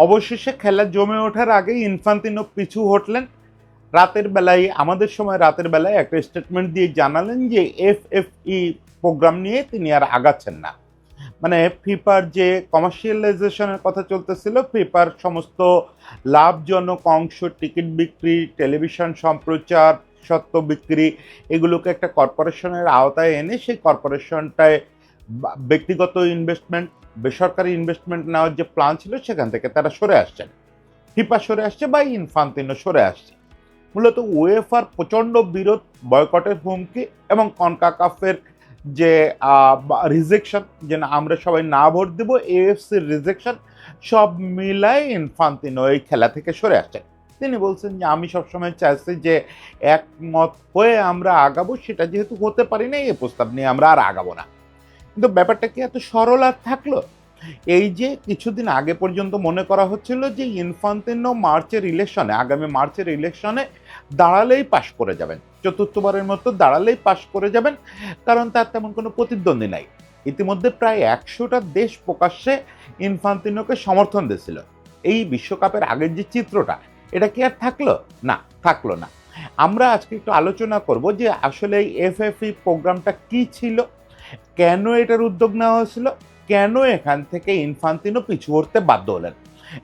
অবশেষে খেলা জমে ওঠার আগে ইনফান্তিনো পিছু হটলেন। রাতের বেলায়, আমাদের সময় রাতের বেলায় একটা স্টেটমেন্ট দিয়ে জানালেন যে এফএফই প্রোগ্রাম নিয়ে তিনি আর আগাচ্ছেন না। মানে ফিফার যে কমার্শিয়ালাইজেশনের কথা চলতেছিল, ফিফার সমস্ত লাভজনক অংশ, টিকিট বিক্রি, টেলিভিশন সম্প্রচার, স্বত্ব বিক্রি, এগুলোকে একটা কর্পোরেশনের আওতায় এনে সেই কর্পোরেশনটায় ব্যক্তিগত ইনভেস্টমেন্ট, বেসরকারি ইনভেস্টমেন্ট নেওয়ার যে প্ল্যান ছিল সেখান থেকে তারা সরে আসছেন। ফিফা সরে আসছে বা ইনফান্তিনো সরে আসছে। মূলত উয়েফার প্রচণ্ড বিরোধ, বয়কটের হুমকি এবং কনকাকাফের যে রিজেকশন, যে না আমরা সবাই না ভোট দেবো, এএফসির রিজেকশন, সব মিলাই ইনফান্তিনো এই খেলা থেকে সরে আসছেন। তিনি বলছেন যে আমি সবসময় চাইছি যে একমত হয়ে আমরা আগাবো, সেটা যেহেতু হতে পারি না, এই প্রস্তাব নিয়ে আমরা আর আগাবো না। কিন্তু ব্যাপারটা কি এত সরল আর থাকলো? এই যে কিছুদিন আগে পর্যন্ত মনে করা হচ্ছিল যে ইনফান্তিনো আগামী মার্চের ইলেকশনে দাঁড়ালেই পাশ করে যাবেন, চতুর্থবারের মতো দাঁড়ালেই পাশ করে যাবেন, কারণ তার তেমন কোনো প্রতিদ্বন্দ্বী নাই। ইতিমধ্যে প্রায় 100টা দেশ প্রকাশ্যে ইনফান্তিনোকে সমর্থন দিয়েছিল। এই বিশ্বকাপের আগের যে চিত্রটা, এটা কি আর থাকলো? না, থাকলো না। আমরা আজকে একটু আলোচনা করব যে আসলে এই এফএফই প্রোগ্রামটা কি ছিল, কেন এটার উদ্যোগ নেওয়া হয়েছিল, কেন এখান থেকে ইনফান্তিনো পিছু হটতে বাধ্য হলেন,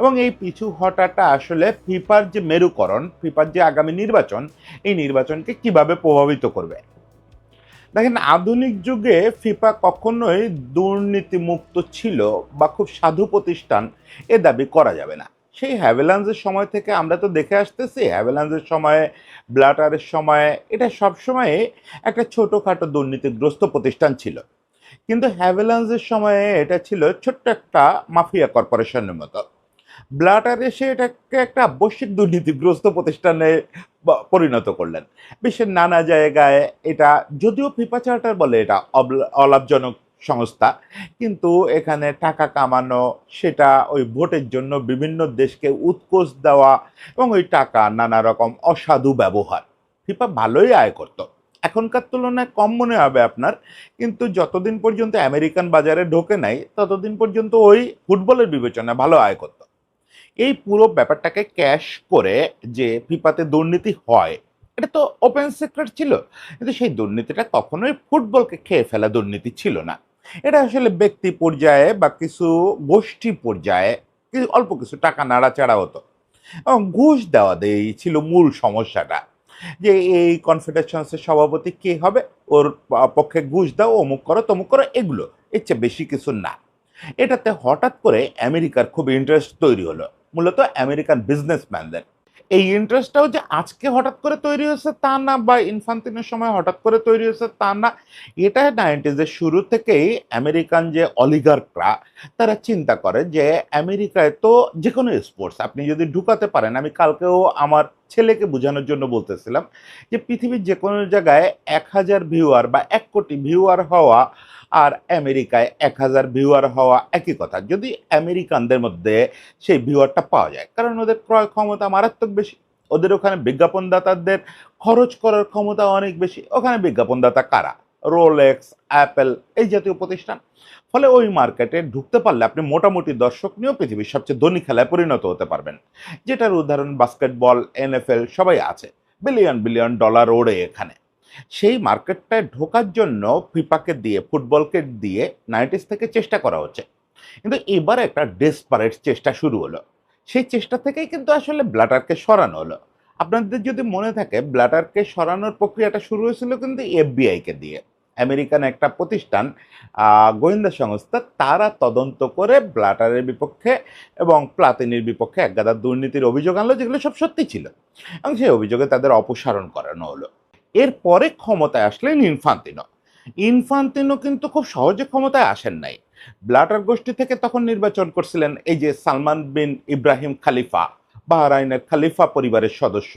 এবং এই পিছু হটাটা আসলে ফিফার যে মেরুকরণ, ফিফার যে আগামী নির্বাচন, এই নির্বাচনকে কিভাবে প্রভাবিত করবে। দেখেন, আধুনিক যুগে ফিফা কখনোই দুর্নীতিমুক্ত ছিল বা খুব সাধু প্রতিষ্ঠান, এ দাবি করা যাবে না। সেই হ্যাভেলান্সের সময় থেকে আমরা তো দেখে আসতেছি, হ্যাভেলান্সের সময়ে, ব্লাটারের সময়ে, এটা সবসময় একটা ছোটোখাটো দুর্নীতিগ্রস্ত প্রতিষ্ঠান ছিল। কিন্তু হ্যাভেলান্সের সময়ে এটা ছিল ছোট্ট একটা মাফিয়া কর্পোরেশনের মতো। ব্লাটার এসে এটাকে একটা বৈশ্বিক দুর্নীতিগ্রস্ত প্রতিষ্ঠানে পরিণত করলেন। বিশ্বের নানা জায়গায় এটা, যদিও ফিফা চার্টার বলে এটা অলাভজনক সংস্থা, কিন্তু এখানে টাকা কামানো, সেটা ওই ভোটের জন্য বিভিন্ন দেশকে উৎকোচ দেওয়া এবং ওই টাকা নানা রকম অসাধু ব্যবহার, ফিফা ভালোই আয় করত। এখনকার তুলনায় কম মনে হবে আপনার, কিন্তু যতদিন পর্যন্ত আমেরিকান বাজারে ঢোকে নাই ততদিন পর্যন্ত ওই ফুটবলের বিবেচনায় ভালো আয় করত। এই পুরো ব্যাপারটাকে ক্যাশ করে যে ফিফাতে দুর্নীতি হয়, এটা তো ওপেন সিক্রেট ছিল। কিন্তু সেই দুর্নীতিটা কখনোই ফুটবলকে খেয়ে ফেলা দুর্নীতি ছিল না। এটা আসলে ব্যক্তি পর্যায়ে বা কিছু গোষ্ঠী পর্যায়ে অল্প কিছু টাকা নাড়াচাড়া হতো এবং ঘুষ দেওয়া দেই ছিল মূল সমস্যাটা। যে এই কনফেডারেশনসের সভাপতি কে হবে, ওর পক্ষে ঘুষ দাও, অমুক করো তমুক করো, এগুলো, এর চেয়ে বেশি কিছু না। এটাতে হঠাৎ করে আমেরিকার খুব ইন্টারেস্ট তৈরি হলো, মূলত আমেরিকান বিজনেসম্যানদের। এই ইন্টারেস্টটাও যে আজকে হঠাৎ করে তৈরি হয়েছে তা না, বা ইনফান্তিনোর সময় হঠাৎ করে তৈরি হয়েছে তা না। এটা 90s শুরু থেকেই আমেরিকান যে অলিগার্করা, তারা চিন্তা করে যে আমেরিকায় তো যে কোনো স্পোর্টস আপনি যদি ঢুকাতে পারেন, আমি কালকেও আমার ছেলেকে বোঝানোর জন্য বলতেছিলাম যে পৃথিবীর যে কোনো জায়গায় 1000 ভিউয়ার বা 1 কোটি ভিউয়ার হওয়া আর আমেরিকায় 1000 ভিউয়ার হওয়া একই কথা, যদি আমেরিকানদের মধ্যে সেই ভিউয়ারটা পাওয়া যায়, কারণ ওদের ক্রয় ক্ষমতা মারাত্মক বেশি। ওদের ওখানে বিজ্ঞাপনদাতাদের খরচ করার ক্ষমতা অনেক বেশি। ওখানে বিজ্ঞাপনদাতা কারা? রোলেক্স, অ্যাপেল, এই জাতীয় প্রতিষ্ঠান। ফলে ওই মার্কেটে ঢুকতে পারলে আপনি মোটামুটি দর্শক নিয়েও পৃথিবীর সবচেয়ে ধনী খেলায় পরিণত হতে পারবেন, যেটার উদাহরণ বাস্কেটবল, এনএফএল, সবাই আছে। বিলিয়ন বিলিয়ন ডলার ওড়ে এখানে। সেই মার্কেটটায় ঢোকার জন্য ফিফাকে দিয়ে, ফুটবলকে দিয়ে 90s থেকে চেষ্টা করা হচ্ছে। কিন্তু এবার একটা ডেসপারেট চেষ্টা শুরু হলো। সেই চেষ্টা থেকেই কিন্তু আসলে ব্ল্যাটারকে সরানো হলো। আপনাদের যদি মনে থাকে, ব্ল্যাটারকে সরানোর প্রক্রিয়াটা শুরু হয়েছিল কিন্তু এফবিআইকে দিয়ে। আমেরিকান একটা প্রতিষ্ঠান, গোয়েন্দা সংস্থা, তারা তদন্ত করে ব্ল্যাটারের বিপক্ষে এবং প্লাতিনির বিপক্ষে একগাদা দুর্নীতির অভিযোগ আনলো, যেগুলো সব সত্যি ছিল, এবং সেই অভিযোগে তাদের অপসারণ করানো হলো। এরপরে ক্ষমতায় আসলেন ইনফান্তিনো। ইনফান্তিনো কিন্তু খুব সহজে ক্ষমতায় আসেন নাই। ব্লাটার গোষ্ঠী থেকে তখন নির্বাচন করছিলেন এই যে সালমান বিন ইব্রাহিম খালিফা, বাহরাইনের খালিফা পরিবারের সদস্য।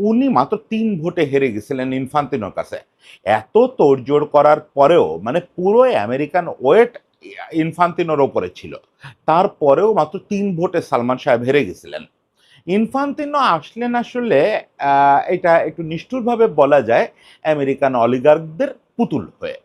উনি মাত্র 3 ভোটে হেরে গেছিলেন ইনফান্তিনোর কাছে। এত তোড়জোড় করার পরেও, মানে পুরো আমেরিকান ওয়েট ইনফান্তিনোর ওপরে ছিল, তারপরেও মাত্র 3 ভোটে সালমান সাহেব হেরে গেছিলেন। ইনফান্তিনো আসলেন আসলে, এটা একটু নিষ্ঠুরভাবে বলা যায়, আমেরিকান অলিগার্কদের পুতুল হয়ে।